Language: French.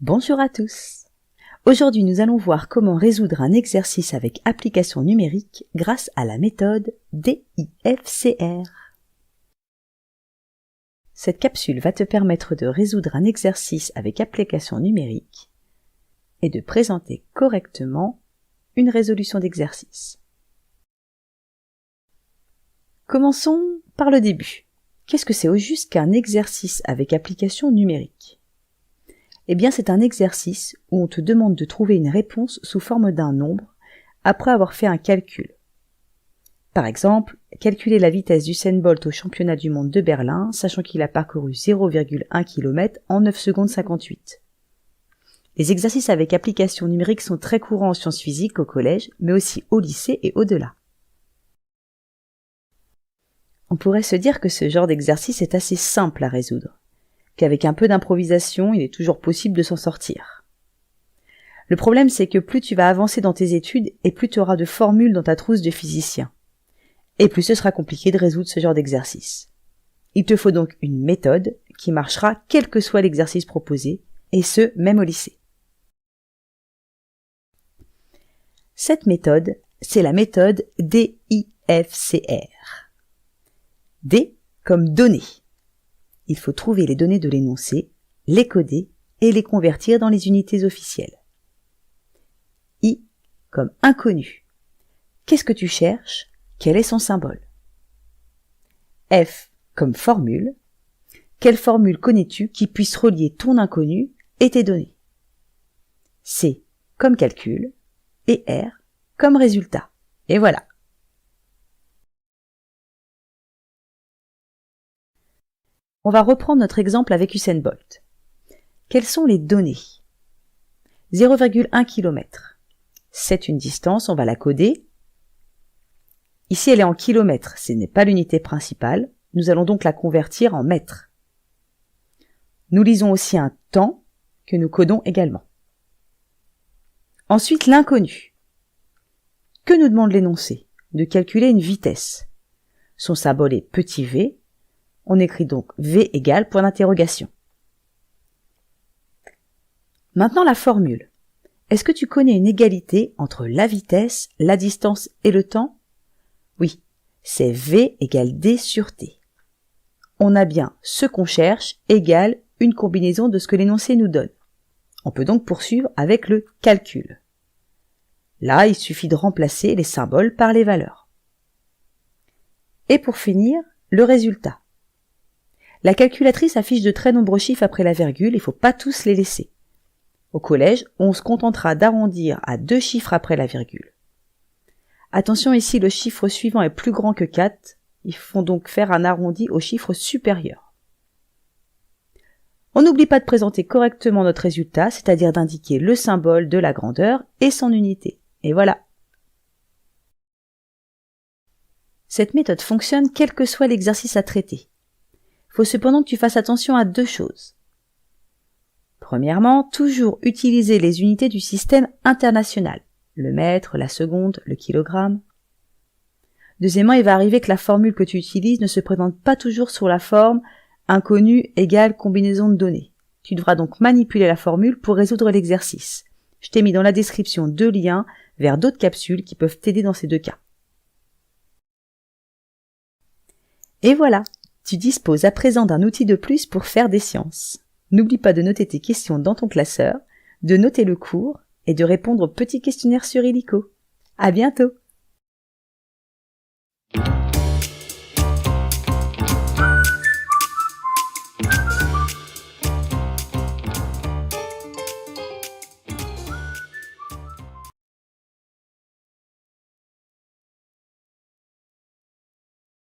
Bonjour à tous. Aujourd'hui, nous allons voir comment résoudre un exercice avec application numérique grâce à la méthode DIFCR. Cette capsule va te permettre de résoudre un exercice avec application numérique et de présenter correctement une résolution d'exercice. Commençons par le début. Qu'est-ce que c'est au juste qu'un exercice avec application numérique ? Eh bien, c'est un exercice où on te demande de trouver une réponse sous forme d'un nombre après avoir fait un calcul. Par exemple, calculer la vitesse d'Usain Bolt au championnat du monde de Berlin, sachant qu'il a parcouru 0,1 km en 9 secondes 58. Les exercices avec application numérique sont très courants en sciences physiques au collège, mais aussi au lycée et au-delà. On pourrait se dire que ce genre d'exercice est assez simple à résoudre, qu'avec un peu d'improvisation, il est toujours possible de s'en sortir. Le problème, c'est que plus tu vas avancer dans tes études et plus tu auras de formules dans ta trousse de physicien. Et plus ce sera compliqué de résoudre ce genre d'exercice. Il te faut donc une méthode qui marchera quel que soit l'exercice proposé, et ce, même au lycée. Cette méthode, c'est la méthode DIFCR. D comme données. Il faut trouver les données de l'énoncé, les coder et les convertir dans les unités officielles. I comme inconnu. Qu'est-ce que tu cherches ? Quel est son symbole ? F comme formule. Quelle formule connais-tu qui puisse relier ton inconnu et tes données ? C comme calcul et R comme résultat. Et voilà. On va reprendre notre exemple avec Usain Bolt. Quelles sont les données ? 0,1 km. C'est une distance, on va la coder. Ici, elle est en kilomètres, ce n'est pas l'unité principale. Nous allons donc la convertir en mètres. Nous lisons aussi un temps que nous codons également. Ensuite, l'inconnu. Que nous demande l'énoncé ? De calculer une vitesse. Son symbole est petit v. On écrit donc V égale point d'interrogation. Maintenant la formule. Est-ce que tu connais une égalité entre la vitesse, la distance et le temps ? Oui, c'est V égale D sur T. On a bien ce qu'on cherche égale une combinaison de ce que l'énoncé nous donne. On peut donc poursuivre avec le calcul. Là, il suffit de remplacer les symboles par les valeurs. Et pour finir, le résultat. La calculatrice affiche de très nombreux chiffres après la virgule, il ne faut pas tous les laisser. Au collège, on se contentera d'arrondir à 2 chiffres après la virgule. Attention ici, le chiffre suivant est plus grand que 4, il faut donc faire un arrondi au chiffre supérieur. On n'oublie pas de présenter correctement notre résultat, c'est-à-dire d'indiquer le symbole de la grandeur et son unité. Et voilà. Cette méthode fonctionne quel que soit l'exercice à traiter. Il faut cependant que tu fasses attention à 2 choses. Premièrement, toujours utiliser les unités du système international, le mètre, la seconde, le kilogramme. Deuxièmement, il va arriver que la formule que tu utilises ne se présente pas toujours sous la forme inconnu égale combinaison de données. Tu devras donc manipuler la formule pour résoudre l'exercice. Je t'ai mis dans la description 2 liens vers d'autres capsules qui peuvent t'aider dans ces 2 cas. Et voilà! Tu disposes à présent d'un outil de plus pour faire des sciences. N'oublie pas de noter tes questions dans ton classeur, de noter le cours et de répondre au petit questionnaire sur Illico. À bientôt!